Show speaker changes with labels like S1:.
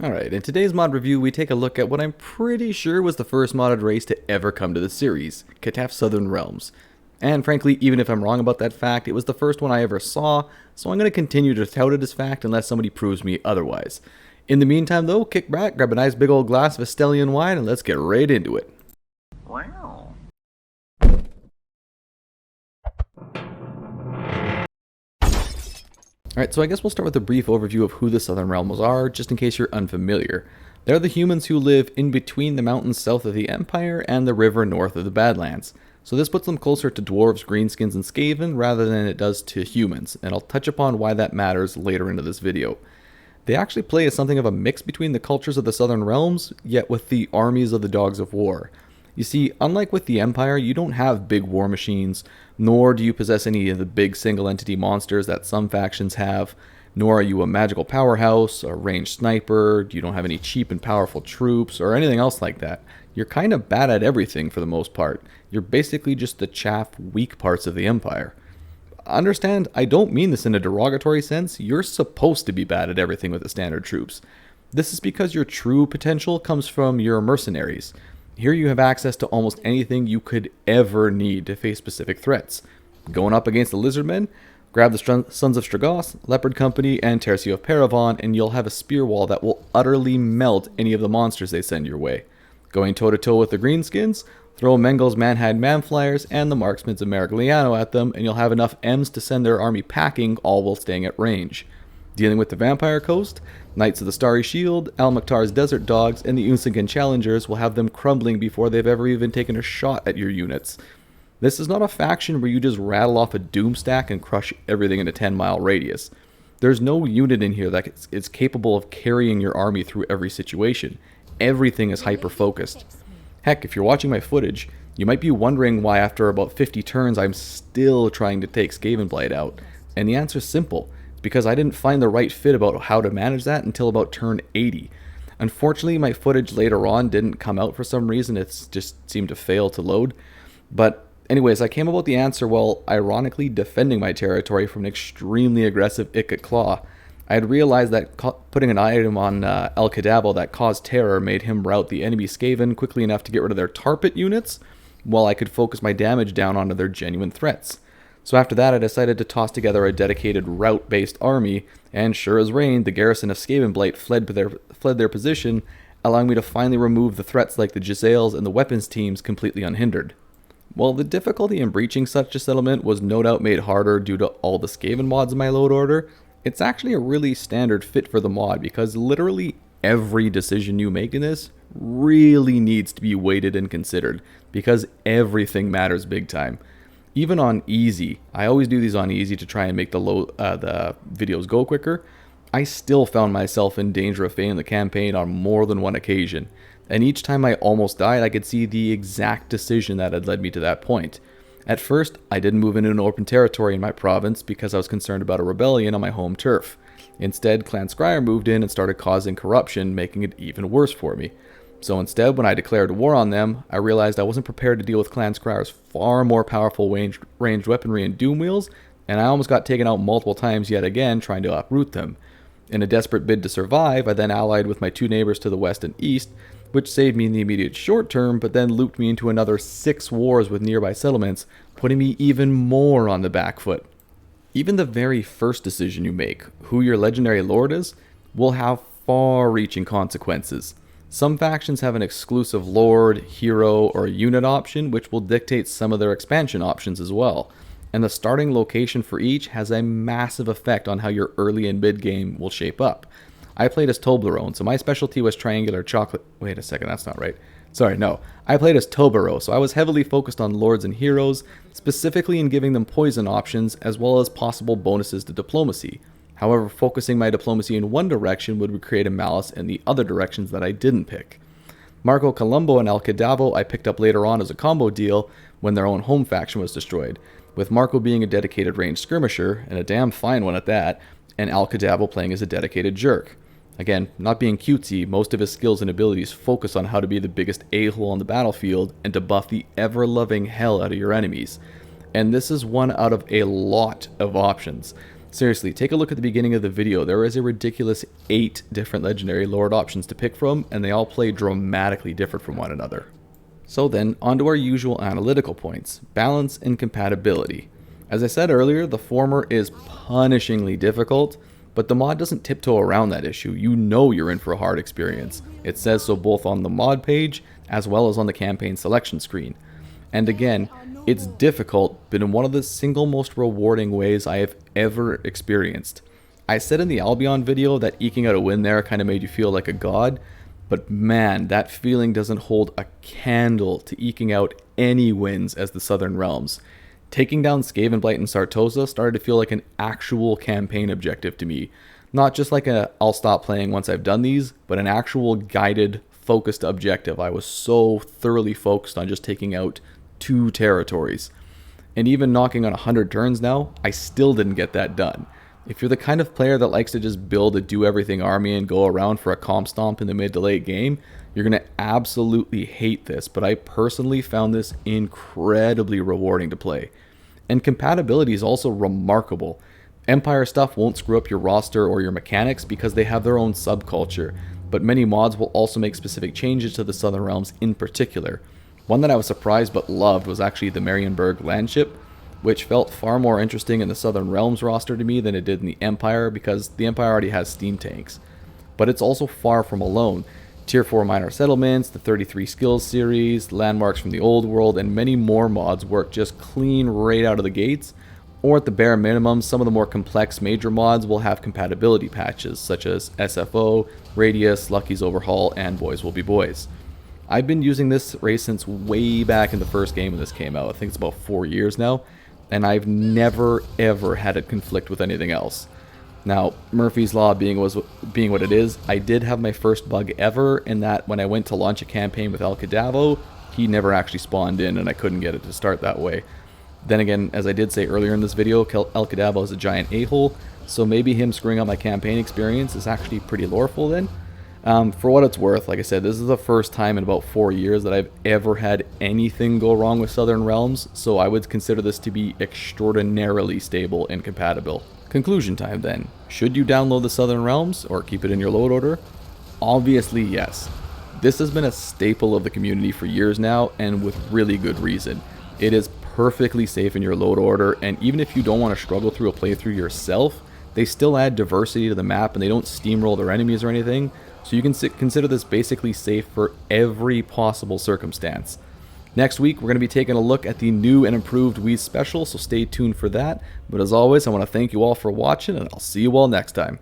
S1: Alright, in today's mod review we take a look at what I'm pretty sure was the first modded race to ever come to the series, Kataf Southern Realms. And frankly, even if I'm wrong about that fact, it was the first one I ever saw, so I'm going to continue to tout it as fact unless somebody proves me otherwise. In the meantime though, kick back, grab a nice big old glass of Estelian wine, and let's get right into it.
S2: Wow.
S1: Alright, so I guess we'll start with a brief overview of who the Southern Realms are, just in case you're unfamiliar. They're the humans who live in between the mountains south of the Empire and the river north of the Badlands. So this puts them closer to dwarves, greenskins, and Skaven rather than it does to humans, and I'll touch upon why that matters later into this video. They actually play as something of a mix between the cultures of the Southern Realms, yet with the armies of the Dogs of War. You see, unlike with the Empire, you don't have big war machines, nor do you possess any of the big single-entity monsters that some factions have, nor are you a magical powerhouse, a ranged sniper, you don't have any cheap and powerful troops, or anything else like that. You're kind of bad at everything for the most part. You're basically just the chaff, weak parts of the Empire. Understand, I don't mean this in a derogatory sense. You're supposed to be bad at everything with the standard troops. This is because your true potential comes from your mercenaries. Here you have access to almost anything you could ever need to face specific threats. Going up against the Lizardmen, grab the Sons of Stragos, Leopard Company, and Tercio of Paravon, and you'll have a spear wall that will utterly melt any of the monsters they send your way. Going toe-to-toe with the Greenskins, throw Mengel's Manhide Manflyers and the Marksmen of Maragliano at them, and you'll have enough M's to send their army packing, all while staying at range. Dealing with the Vampire Coast, Knights of the Starry Shield, Al-Mukhtar's Desert Dogs, and the Unsingan Challengers will have them crumbling before they've ever even taken a shot at your units. This is not a faction where you just rattle off a doom stack and crush everything in a 10-mile radius. There's no unit in here that is capable of carrying your army through every situation. Everything is hyper-focused. Heck, if you're watching my footage, you might be wondering why after about 50 turns I'm still trying to take Skavenblight out. And the answer is simple. Because I didn't find the right fit about how to manage that until about turn 80. Unfortunately, my footage later on didn't come out for some reason. It just seemed to fail to load. But anyways, I came about the answer while ironically defending my territory from an extremely aggressive Ikit Claw. I had realized that putting an item on El Cadabo that caused terror made him rout the enemy Skaven quickly enough to get rid of their Tarpit units, while I could focus my damage down onto their genuine threats. So after that, I decided to toss together a dedicated route-based army, and sure as rain, the garrison of Skavenblight fled their position, allowing me to finally remove the threats like the Giselles and the weapons teams completely unhindered. While the difficulty in breaching such a settlement was no doubt made harder due to all the Skaven mods in my load order, it's actually a really standard fit for the mod because literally every decision you make in this really needs to be weighted and considered because everything matters big time. Even on easy, I always do these on easy to try and make the videos go quicker, I still found myself in danger of failing the campaign on more than one occasion. And each time I almost died, I could see the exact decision that had led me to that point. At first, I didn't move into an open territory in my province because I was concerned about a rebellion on my home turf. Instead, Clan Scryer moved in and started causing corruption, making it even worse for me. So instead, when I declared war on them, I realized I wasn't prepared to deal with Clan Scryer's far more powerful ranged weaponry and doom wheels, and I almost got taken out multiple times yet again trying to uproot them. In a desperate bid to survive, I then allied with my two neighbors to the west and east, which saved me in the immediate short term, but then looped me into another 6 wars with nearby settlements, putting me even more on the back foot. Even the very first decision you make, who your legendary lord is, will have far-reaching consequences. Some factions have an exclusive lord, hero, or unit option, which will dictate some of their expansion options as well. And the starting location for each has a massive effect on how your early and mid game will shape up. I played as Toblerone, so my specialty was triangular chocolate. Wait a second, that's not right. Sorry, no. I played as Toblerone, so I was heavily focused on lords and heroes, specifically in giving them poison options as well as possible bonuses to diplomacy. However, focusing my diplomacy in one direction would create a malice in the other directions that I didn't pick. Marco Colombo and El Cadavo I picked up later on as a combo deal when their own home faction was destroyed, with Marco being a dedicated ranged skirmisher, and a damn fine one at that, and El Cadavo playing as a dedicated jerk. Again, not being cutesy, most of his skills and abilities focus on how to be the biggest a-hole on the battlefield and to buff the ever-loving hell out of your enemies. And this is one out of a lot of options. Seriously, take a look at the beginning of the video. There is a ridiculous 8 different legendary lord options to pick from, and they all play dramatically different from one another. So then, onto our usual analytical points, balance and compatibility. As I said earlier, the former is punishingly difficult, but the mod doesn't tiptoe around that issue. You know you're in for a hard experience. It says so both on the mod page, as well as on the campaign selection screen. And again, it's difficult, but in one of the single most rewarding ways I have ever experienced. I said in the Albion video that eking out a win there kind of made you feel like a god, but man, that feeling doesn't hold a candle to eking out any wins as the Southern Realms. Taking down Skavenblight and Sartosa started to feel like an actual campaign objective to me. Not just like a I'll stop playing once I've done these, but an actual guided, focused objective. I was so thoroughly focused on just taking out 2 territories. And even knocking on 100 turns now, I still didn't get that done. If you're the kind of player that likes to just build a do-everything army and go around for a comp stomp in the mid to late game, you're going to absolutely hate this, but I personally found this incredibly rewarding to play. And compatibility is also remarkable. Empire stuff won't screw up your roster or your mechanics because they have their own subculture, but many mods will also make specific changes to the Southern Realms in particular. One that I was surprised but loved was actually the Marienburg landship, which felt far more interesting in the Southern Realms roster to me than it did in the Empire, because the Empire already has steam tanks. But it's also far from alone. Tier 4 minor settlements, the 33 skills series, landmarks from the old world, and many more mods work just clean right out of the gates, or at the bare minimum, some of the more complex major mods will have compatibility patches, such as SFO, Radius, Lucky's Overhaul, and Boys Will Be Boys. I've been using this race since way back in the first game when this came out. I think it's about 4 years now, and I've never ever had it conflict with anything else. Now, Murphy's Law being what it is, I did have my first bug ever in that when I went to launch a campaign with El Cadavo, he never actually spawned in and I couldn't get it to start that way. Then again, as I did say earlier in this video, El Cadavo is a giant a-hole, so maybe him screwing up my campaign experience is actually pretty loreful then. For what it's worth, like I said, this is the first time in about 4 years that I've ever had anything go wrong with Southern Realms, so I would consider this to be extraordinarily stable and compatible. Conclusion time then. Should you download the Southern Realms or keep it in your load order? Obviously yes. This has been a staple of the community for years now, and with really good reason. It is perfectly safe in your load order, and even if you don't want to struggle through a playthrough yourself, they still add diversity to the map and they don't steamroll their enemies or anything. So you can consider this basically safe for every possible circumstance. Next week, we're going to be taking a look at the new and improved Wii Special, so stay tuned for that. But as always, I want to thank you all for watching, and I'll see you all next time.